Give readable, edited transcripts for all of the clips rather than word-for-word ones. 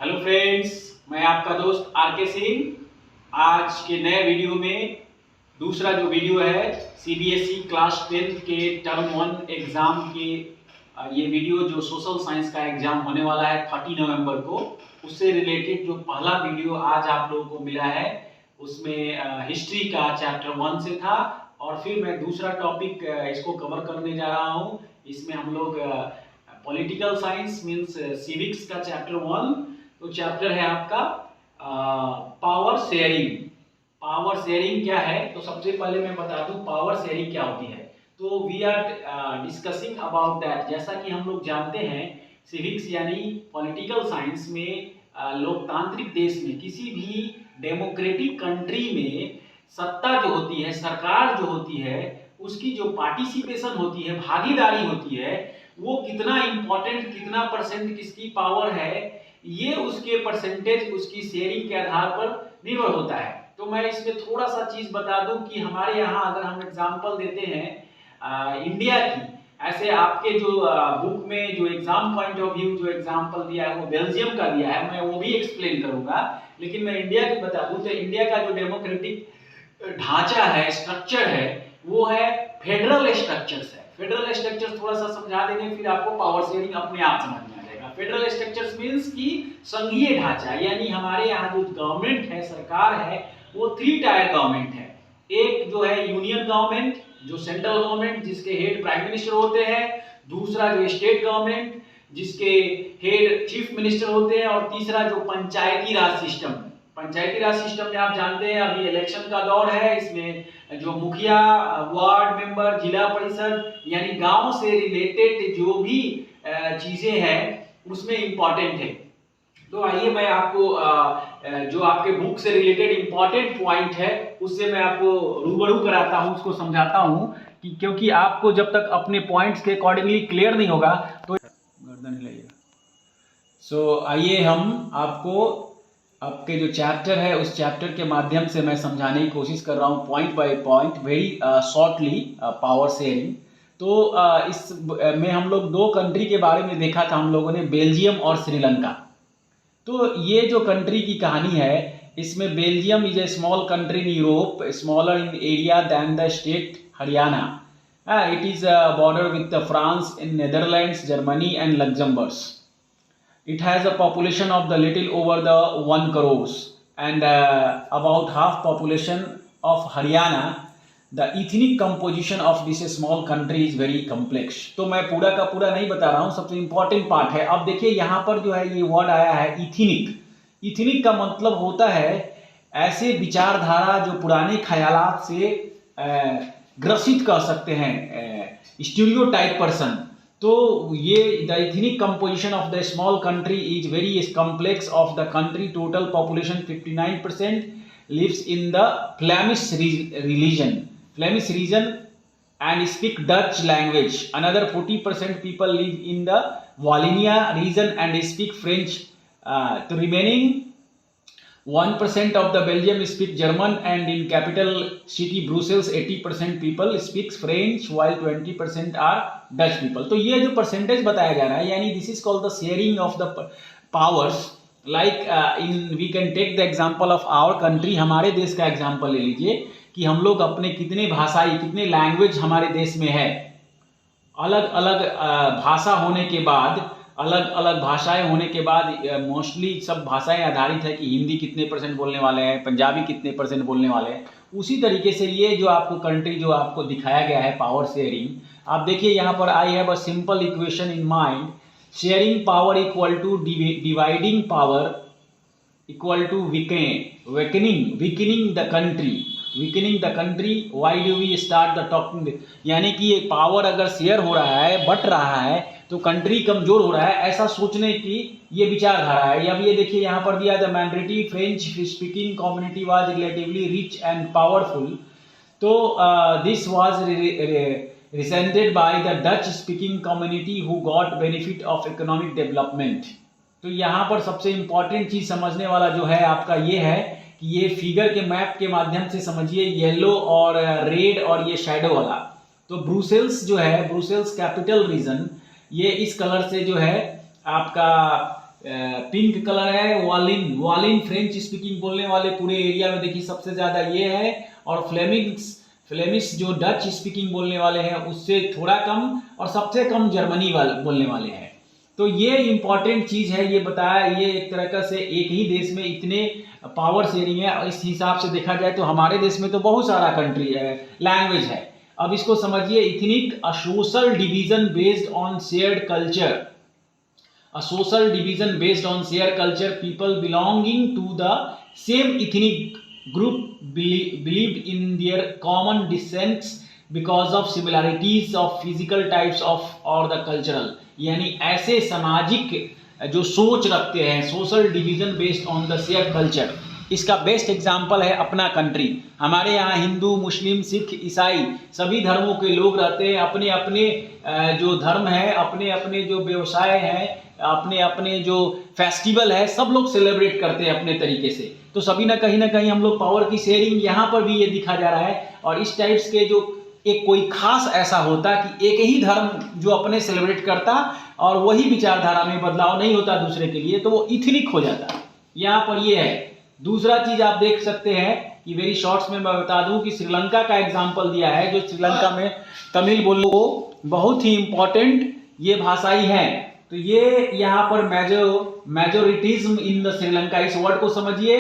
Hello friends, मैं आपका दोस्त आर के सिंह। आज के नए वीडियो में दूसरा जो वीडियो है सीबीएसई क्लास 10th के टर्म 1 एग्ज़ाम के ये वीडियो जो सोशल साइंस का एग्ज़ाम होने वाला है 30 नवंबर को, उससे रिलेटेड जो पहला वीडियो आज आप लोगों को मिला है उसमें हिस्ट्री का चैप्टर 1 से था। और फिर मैं दूसरा टॉपिक इसको कवर करने जा रहा हूँ। इसमें हम लोग पॉलिटिकल साइंस मीन्स सिविक्स का चैप्टर 1, तो चैप्टर है आपका पावर शेयरिंग। पावर शेयरिंग क्या है, तो सबसे पहले मैं बता दूं पावर शेयरिंग क्या होती है। तो we are discussing about that. जैसा कि हम लोग जानते हैं सिविक्स यानी पॉलिटिकल साइंस में लोकतांत्रिक देश में किसी भी डेमोक्रेटिक कंट्री में सत्ता जो होती है, सरकार जो होती है, उसकी जो पार्टिसिपेशन होती है, भागीदारी होती है, वो कितना इंपॉर्टेंट, कितना परसेंट किसकी पावर है, ये उसके परसेंटेज, उसकी शेयरिंग के आधार पर निर्भर होता है। तो मैं इसमें थोड़ा सा चीज बता दूं कि हमारे यहाँ अगर हम एग्जांपल देते हैं इंडिया की, ऐसे आपके जो बुक में जो एग्जाम पॉइंट ऑफ व्यू जो एग्जांपल दिया है वो बेल्जियम का दिया है, मैं वो भी एक्सप्लेन करूंगा। लेकिन मैं इंडिया की बता दूं तो इंडिया का जो डेमोक्रेटिक ढांचा है, स्ट्रक्चर है, वो है फेडरल स्ट्रक्चर्स है। फेडरल स्ट्रक्चर थोड़ा सा समझा देंगे, फिर आपको पावर शेयरिंग अपने आप समझ में आ जाएगा। फेडरल स्ट्रक्चर्स मींस की संघीय ढांचा, यानी हमारे यहाँ जो गवर्नमेंट है, सरकार है, वो 3 टायर गवर्नमेंट है। एक जो है यूनियन गवर्नमेंट, जो सेंट्रल गवर्नमेंट जिसके हेड प्राइम मिनिस्टर होते हैं। दूसरा जो स्टेट गवर्नमेंट जिसके हेड चीफ मिनिस्टर होते हैं। और तीसरा जो पंचायती राज सिस्टम। पंचायती राज सिस्टम में आप जानते हैं अभी इलेक्शन का दौर है, इसमें जो मुखिया, वार्ड मेंबर, जिला परिषद यानी गांव से रिलेटेड जो भी चीजें हैं उसमें इंपॉर्टेंट है। तो आइए मैं आपको जो आपके बुक से रिलेटेड इंपॉर्टेंट पॉइंट है उससे मैं आपको रूबरू कराता हूं, उसको समझाता हूं कि क्योंकि आपको जब तक अपने पॉइंट्स के अकॉर्डिंगली क्लियर नहीं होगा तो गर्दन हिलाइएगा। सो आइए हम आपको आपके जो चैप्टर है उस चैप्टर के माध्यम से मैं समझाने की कोशिश कर रहा हूँ point by point, very shortly, power sharing. तो इस में हम लोग 2 कंट्री के बारे में देखा था हम लोगों ने, बेल्जियम और श्रीलंका। तो ये जो कंट्री की कहानी है, इसमें Belgium is a small country in Europe, smaller in area than the state Haryana. It is border with France, in Netherlands, Germany and Luxembourg. It has a population of the little over the 1 crores and about half population of Haryana. The ethnic composition of this small country is very complex. तो मैं पूरा का पूरा नहीं बता रहा हूँ, सबसे इम्पोर्टेंट पार्ट है। अब देखिए यहाँ पर जो है ये वर्ड आया है इथनिक। इथनिक का मतलब होता है ऐसे विचारधारा जो पुराने ख्यालात से ग्रसित कर सकते हैं, स्टीरियोटाइप पर्सन। तो ये the ethnic composition of the small country is very complex. Of the country total population 59% lives in the Flemish religion, Flemish region and speak Dutch language. Another 40% people live in the Wallonia region and speak French. The remaining 1% of the Belgium speak German, and in capital city Brussels 80% people speak French while 20% are Dutch people. तो ये जो percentage बताया जा रहा है, यानी this is called the sharing of the powers. Like in we can take the example of our country. हमारे देश का एग्जांपल ले लीजिए कि हम लोग अपने कितने भाषाई, कितने लैंग्वेज हमारे देश में है। अलग अलग भाषा होने के बाद, अलग अलग भाषाएं होने के बाद मोस्टली सब भाषाएं आधारित है कि हिंदी कितने % बोलने वाले हैं, पंजाबी कितने % बोलने वाले हैं। उसी तरीके से ये जो आपको कंट्री जो आपको दिखाया गया है पावर शेयरिंग, आप देखिए यहाँ पर I have a simple equation in mind. Sharing power equal to dividing power equal to weakening the country. Weakening the country. Why do we start the talking? यानी कि ये पावर अगर शेयर हो रहा है, बट रहा है, तो कंट्री कमजोर हो रहा है, ऐसा सोचने की ये विचारधारा है। अब ये देखिए यहाँ पर दिया the minority French speaking community was relatively rich and powerful. तो this was resented by the Dutch speaking community who got benefit of economic development. तो यहाँ पर सबसे इंपॉर्टेंट चीज समझने वाला जो है आपका ये है कि ये फिगर के मैप के माध्यम से समझिए, येलो और रेड और ये शैडो वाला। तो ब्रुसेल्स जो है, ब्रुसेल्स कैपिटल रीजन, ये इस कलर से जो है आपका पिंक कलर है वालिन, वालिन फ्रेंच स्पीकिंग बोलने वाले पूरे एरिया में देखिए सबसे ज़्यादा ये है, और फ्लेमिश जो डच स्पीकिंग बोलने वाले हैं उससे थोड़ा कम, और सबसे कम जर्मनी वाले बोलने वाले हैं। तो ये इंपॉर्टेंट चीज़ है, ये बताया, ये एक तरह का से एक ही देश में इतने पावर शेयरिंग है, और इस हिसाब से देखा जाए तो हमारे देश में तो बहुत सारा कंट्री है, लैंग्वेज है। अब इसको समझिए, ethnic a social division based on shared culture, a social division based on shared culture, people belonging to the same ethnic group believed in their common descents because of similarities of physical types of or the cultural, यानी ऐसे सामाजिक जो सोच रखते हैं, social division based on the share culture. इसका best example है अपना कंट्री। हमारे यहाँ हिंदू, मुस्लिम, सिख, ईसाई सभी धर्मों के लोग रहते हैं, अपने अपने जो धर्म है, अपने अपने जो व्यवसाय हैं, अपने अपने जो फेस्टिवल है, सब लोग सेलिब्रेट करते हैं अपने तरीके से। तो सभी ना कहीं हम लोग पावर की शेयरिंग यहाँ पर भी ये दिखा जा रहा है। और इस टाइप्स के जो एक कोई खास ऐसा होता कि एक ही धर्म जो अपने सेलिब्रेट करता और वही विचारधारा में बदलाव नहीं होता दूसरे के लिए, तो वो इथनिक हो जाता। यहाँ पर ये है। दूसरा चीज आप देख सकते हैं कि वेरी शॉर्ट्स में मैं बता दूं कि श्रीलंका का एग्जाम्पल दिया है, जो श्रीलंका में तमिल बोलो बहुत ही इंपॉर्टेंट ये भाषाई है। तो ये यहाँ पर मेजोरिटिज्म इन द श्रीलंका, इस वर्ड को समझिए।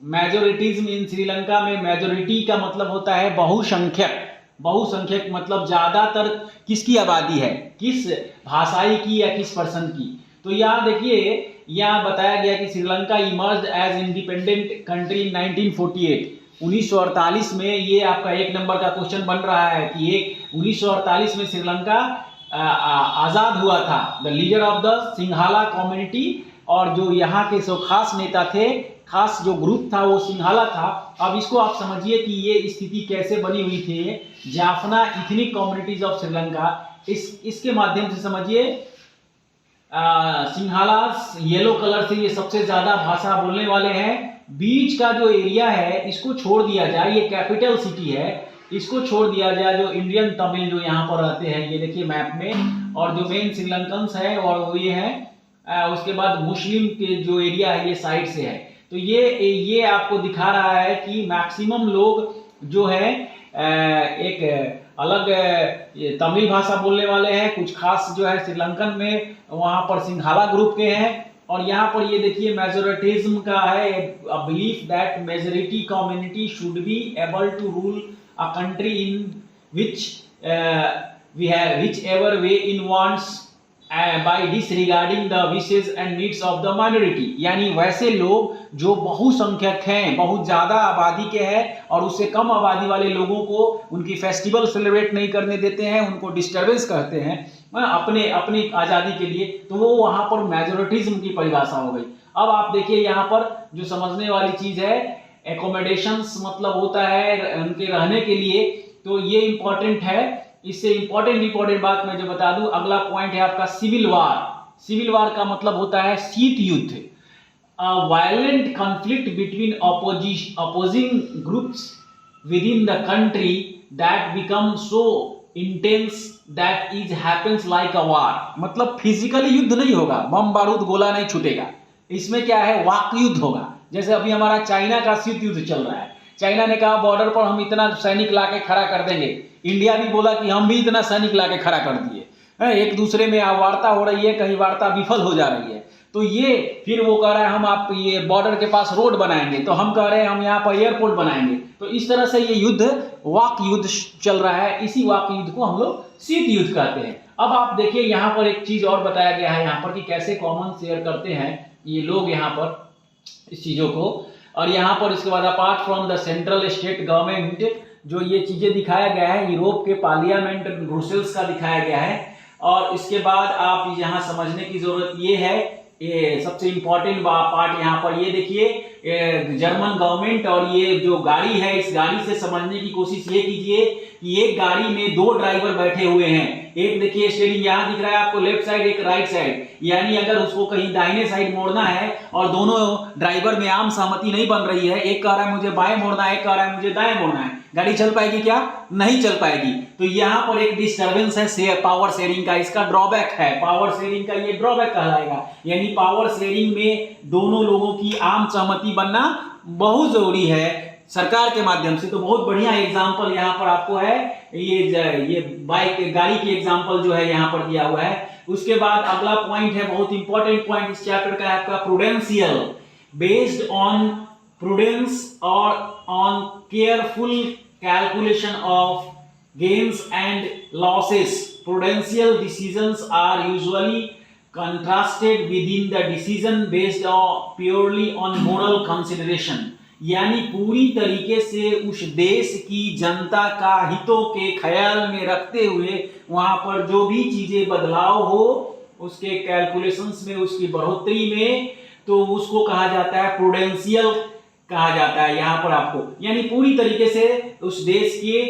मेजोरिटिज्म इन श्रीलंका में मेजोरिटी का मतलब होता है बहुसंख्यक। बहुसंख्यक मतलब ज्यादातर किसकी आबादी है, किस भाषाई की या किस पर्सन की। तो यहाँ देखिए, यहाँ बताया गया कि Sri Lanka emerged as independent country in 1948। 1948 में, ये आपका एक नंबर का क्वेश्चन बन रहा है कि 1948 में श्रीलंका आज़ाद हुआ था। The leader of the Sinhala community, और जो यहाँ के जो खास नेता थे, खास जो ग्रुप था वो सिंघाला था। अब इसको आप समझिए कि ये स्थिति कैसे बनी हुई थी। Jaffna ethnic communities of Sri Lanka, इसके माध्यम से समझिए। सिंघाला येलो कलर से ये सबसे ज्यादा भाषा बोलने वाले हैं। बीच का जो एरिया है इसको छोड़ दिया जाए, ये कैपिटल सिटी है, इसको छोड़ दिया जाए, जो इंडियन तमिल जो यहाँ पर रहते हैं, ये देखिए मैप में, और जो मेन श्रीलंकन्स है और वो ये है। उसके बाद मुस्लिम के जो एरिया है ये साइड से है। तो ये आपको दिखा रहा है कि मैक्सिमम लोग जो है एक अलग तमिल भाषा बोलने वाले हैं, कुछ खास जो है श्रीलंकन में वहाँ पर सिंघाला ग्रुप के हैं। और यहाँ पर ये देखिए मेजोरिटिज्म का है, belief that majority community should be able to rule a country in which we have which ever way in wants by disregarding the wishes and needs of the minority. यानी वैसे लोग जो बहुसंख्यक हैं, बहुत ज्यादा आबादी के हैं, और उससे कम आबादी वाले लोगों को उनकी फेस्टिवल सेलिब्रेट नहीं करने देते हैं, उनको डिस्टर्बेंस करते हैं अपने अपनी आज़ादी के लिए। तो वो वहाँ पर मेजोरिटिज्म की परिभाषा हो गई। अब आप देखिए यहाँ पर जो समझने वाली चीज है, एकोमोडेशंस मतलब होता है उनके रहने के लिए। तो ये इंपॉर्टेंट है। इससे इंपॉर्टेंट बात मैं जो बता दूं, अगला पॉइंट है आपका सिविल वार। सिविल वार का मतलब होता है शीत युद्ध, violent conflict between opposing groups within the country that become so intense that it happens like a war। मतलब फिजिकली युद्ध नहीं होगा, बम बारूद गोला नहीं छूटेगा, इसमें क्या है, वाक युद्ध होगा। जैसे अभी हमारा चाइना का शीत युद्ध चल रहा है। चाइना ने कहा बॉर्डर पर हम इतना सैनिक लाके खड़ा कर देंगे, इंडिया भी बोला कि हम भी इतना सैनिक लाके खड़ा कर दिए। एक दूसरे में वार्ता हो रही है, कहीं वार्ता विफल हो जा रही है। तो ये फिर वो कह रहा है हम आप ये बॉर्डर के पास रोड बनाएंगे, तो हम कह रहे हैं हम यहाँ पर एयरपोर्ट बनाएंगे। तो इस तरह से ये युद्ध, वाक युद्ध चल रहा है। इसी वाक युद्ध को हम लोग शीत युद्ध कहते हैं। अब आप देखिए यहाँ पर एक चीज और बताया गया है यहाँ पर कि कैसे कॉमन शेयर करते हैं ये लोग यहाँ पर इस चीजों को। और यहाँ पर इसके बाद apart from the central state government, जो ये चीजें दिखाया गया है यूरोप के पार्लियामेंट ब्रुसेल्स का दिखाया गया है। और इसके बाद आप यहाँ समझने की जरूरत ये है, ये सबसे इंपॉर्टेंट पार्ट यहाँ पर ये देखिए जर्मन गवर्नमेंट। और ये जो गाड़ी है, इस गाड़ी से समझने की कोशिश ये कीजिए कि एक गाड़ी में दो ड्राइवर बैठे हुए हैं, एक देखिए स्टीयरिंग यहां दिख रहा है आपको लेफ्ट साइड, एक राइट साइड, यानी अगर उसको कहीं दाहिने साइड मोड़ना है और दोनों ड्राइवर में आम सहमति नहीं बन रही है, एक कह रहा है मुझे बाएं मोड़ना है, एक कह रहा है मुझे दाएं मोड़ना है, गाड़ी चल पाएगी क्या? नहीं चल पाएगी। तो यहां पर एक डिस्टर्बेंस है पावर शेयरिंग का, इसका ड्रॉबैक है, पावर शेयरिंग का ये ड्रॉबैक कहलाएगा। यानी पावर शेयरिंग में दोनों लोगों की आम सहमति बनना बहुत जरूरी है सरकार के माध्यम से। तो बहुत बढ़िया एग्जांपल यहाँ पर आपको है, ये बाइक गाड़ी की एग्जांपल जो है यहाँ पर दिया हुआ है। उसके बाद अगला पॉइंट है, बहुत इंपॉर्टेंट पॉइंट इस चैप्टर का है आपका, prudential, based on prudence or on careful calculation of gains and losses. Prudential decisions are usually contrasted within the decision based on purely on moral consideration. यानी पूरी तरीके से उस देश की जनता का हितों के ख्याल में रखते हुए वहां पर जो भी चीजें बदलाव हो उसके कैलकुलेशंस में, उसकी बढ़ोतरी में, तो उसको कहा जाता है प्रूडेंशियल कहा जाता है यहाँ पर आपको। यानी पूरी तरीके से उस देश के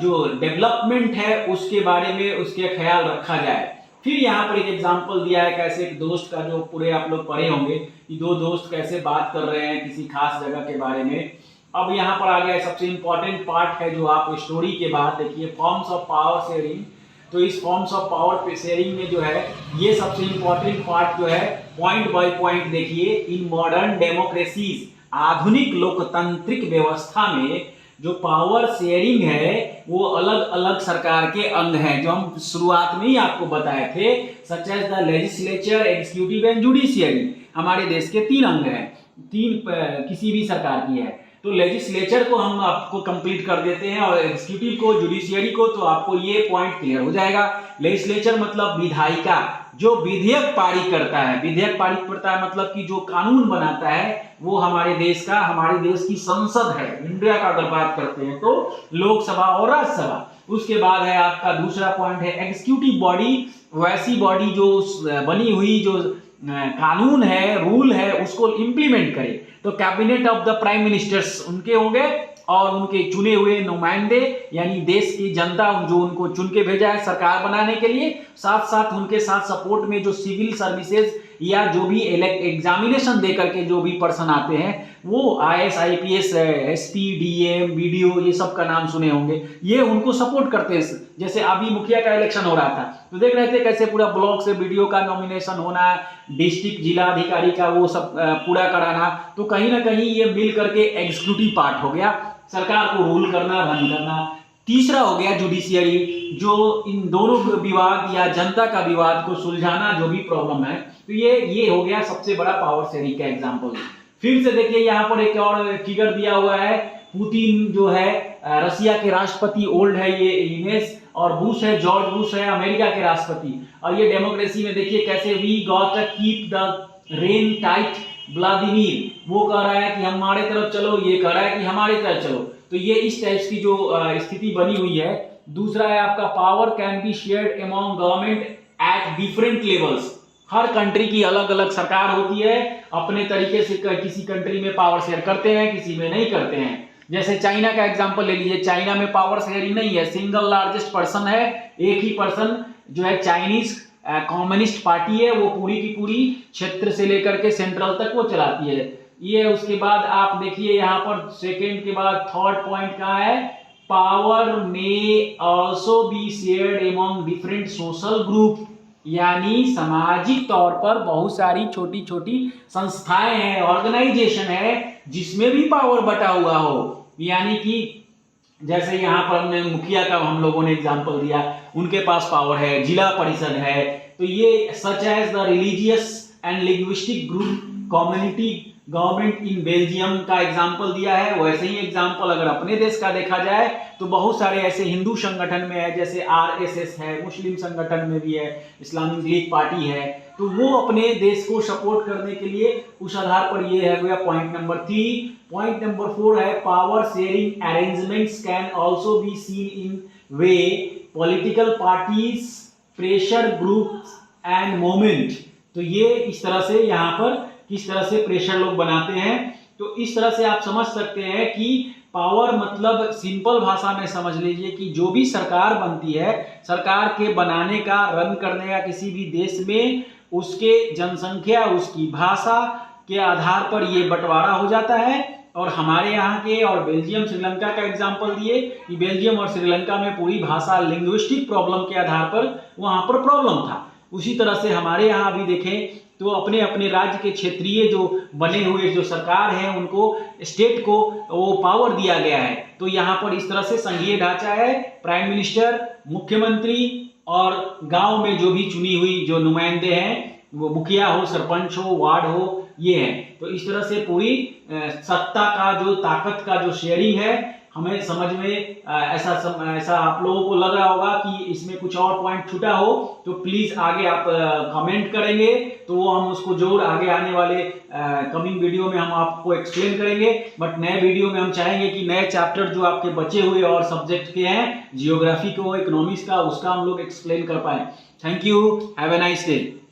जो डेवलपमेंट है उसके बारे में उसके ख्याल रखा जाए। फिर यहाँ पर एक एग्जांपल दिया है, कैसे एक दोस्त का, जो पूरे आप लोग पढ़े होंगे कि दो दोस्त कैसे बात कर रहे हैं किसी खास जगह के बारे में। अब यहाँ पर आ गया सबसे इंपॉर्टेंट पार्ट है जो आप स्टोरी के बाद देखिए, फॉर्म्स ऑफ पावर शेयरिंग। तो इस फॉर्म्स ऑफ पावर शेयरिंग में जो है ये सबसे इंपॉर्टेंट पार्ट जो है, पॉइंट बाय पॉइंट देखिए। इन मॉडर्न डेमोक्रेसीज, आधुनिक लोकतांत्रिक व्यवस्था में जो पावर शेयरिंग है वो अलग अलग सरकार के अंग हैं, जो हम शुरुआत में ही आपको बताए थे, such as the legislature, executive and judiciary. हमारे देश के 3 अंग हैं, 3 किसी भी सरकार की है। तो लेजिस्लेचर को हम आपको कंप्लीट कर देते हैं और एग्जीक्यूटिव को, जुडिशियरी को, तो आपको ये पॉइंट क्लियर हो जाएगा। लेजिस्लेचर मतलब विधायिका, जो विधेयक पारित करता है, विधेयक पारित करता है मतलब कि जो कानून बनाता है वो हमारे देश का, हमारे देश की संसद है। इंडिया का अगर बात करते हैं तो लोकसभा और राज्यसभा। उसके बाद है आपका दूसरा पॉइंट है एग्जीक्यूटिव बॉडी, वैसी बॉडी जो बनी हुई जो कानून है, रूल है, उसको इंप्लीमेंट करे। तो cabinet of the prime ministers उनके होंगे और उनके चुने हुए नुमाइंदे, यानी देश की जनता जो उनको चुन के भेजा है सरकार बनाने के लिए, साथ साथ उनके साथ सपोर्ट में जो सिविल सर्विसेज या जो भी एग्जामिनेशन दे करके जो भी पर्सन आते हैं, वो IAS, IPS, SP, DM, BDO, ये सब का नाम सुने होंगे, ये उनको सपोर्ट करते हैं। जैसे अभी मुखिया का इलेक्शन हो रहा था तो देख रहे थे कैसे पूरा ब्लॉक से BDO का नॉमिनेशन होना, डिस्ट्रिक्ट जिला अधिकारी का वो सब पूरा कराना। तो कहीं ना कहीं ये मिल करके एग्जीक्यूटिव पार्ट हो गया, सरकार को रूल करना, रन करना। तीसरा हो गया जुडिशियरी, जो इन दोनों विवाद या जनता का विवाद को सुलझाना, जो भी प्रॉब्लम है। तो ये हो गया सबसे बड़ा पावर शेयरिंग का एग्जांपल। फिर से देखिए यहाँ पर एक और फिगर दिया हुआ है, पुतिन जो है रशिया के राष्ट्रपति, ओल्ड है ये इमेज, और बुश है, जॉर्ज बुश है अमेरिका के राष्ट्रपति। और ये डेमोक्रेसी में देखिए कैसे we got to keep the rein tight, Vladimir वो कह रहा है कि हमारे तरफ चलो, ये कह रहा है कि हमारे तरफ चलो। तो ये इस टाइप की जो स्थिति बनी हुई है। दूसरा है आपका power can be shared among government at different levels. Her country की अलग अलग सरकार होती है, अपने तरीके से किसी कंट्री में पावर शेयर करते हैं, किसी में नहीं करते हैं। जैसे चाइना का एग्जांपल ले लीजिए, चाइना में पावर शेयरिंग नहीं है, सिंगल लार्जेस्ट पर्सन है, एक ही पर्सन जो है चाइनीज कम्युनिस्ट पार्टी है, वो पूरी की पूरी क्षेत्र से लेकर के सेंट्रल तक वो चलाती है। ये उसके बाद आप देखिए यहाँ पर सेकेंड के बाद थर्ड पॉइंट कहाँ है, पावर में also be shared among different social group, यानी सामाजिक तौर पर बहुत सारी छोटी छोटी संस्थाएं हैं, ऑर्गेनाइजेशन है, जिसमें भी पावर बटा हुआ हो। यानी कि जैसे यहाँ पर हमने मुखिया का हम लोगों ने एग्जांपल दिया, उनके पास पावर है, जिला परिषद है। तो ये such as the religious and linguistic group community government in Belgium का एग्जांपल दिया है। वैसे ही एग्जांपल अगर अपने देश का देखा जाए तो बहुत सारे ऐसे हिंदू संगठन में है, जैसे RSS है, मुस्लिम संगठन में भी है, इस्लामिक लीग पार्टी है। तो वो अपने देश को सपोर्ट करने के लिए उस आधार पर ये है गया पॉइंट नंबर 3। पॉइंट नंबर 4 है power sharing arrangements can also be seen in way political parties, pressure groups and movement. तो ये इस तरह से यहाँ पर किस तरह से प्रेशर लोग बनाते हैं। तो इस तरह से आप समझ सकते हैं कि पावर मतलब सिंपल भाषा में समझ लीजिए कि जो भी सरकार बनती है, सरकार के बनाने का, रन करने का किसी भी देश में उसके जनसंख्या, उसकी भाषा के आधार पर ये बंटवारा हो जाता है। और हमारे यहाँ के और बेल्जियम श्रीलंका का एग्जाम्पल दिए कि बेल्जियम और श्रीलंका में पूरी भाषा लिंग्विस्टिक प्रॉब्लम के आधार पर वहाँ पर प्रॉब्लम था। उसी तरह से हमारे यहाँ भी देखें तो अपने अपने राज्य के क्षेत्रीय जो बने हुए जो सरकार हैं उनको, स्टेट को वो पावर दिया गया है। तो यहाँ पर इस तरह से संघीय ढांचा है, प्राइम मिनिस्टर, मुख्यमंत्री और गांव में जो भी चुनी हुई जो नुमाइंदे हैं, वो मुखिया हो, सरपंच हो, वार्ड हो, ये है। तो इस तरह से पूरी सत्ता का जो, ताकत का जो शेयरिंग है, हमें समझ में ऐसा आप लोगों को लग रहा होगा कि इसमें कुछ और पॉइंट छूटा हो तो प्लीज आगे आप कमेंट करेंगे, तो वो हम उसको जरूर आगे आने वाले कमिंग वीडियो में हम आपको एक्सप्लेन करेंगे। बट नए वीडियो में हम चाहेंगे कि नए चैप्टर जो आपके बचे हुए और सब्जेक्ट के हैं, जियोग्राफी को, इकोनॉमिक्स का, उसका हम लोग एक्सप्लेन कर पाए। Thank you, have a nice day.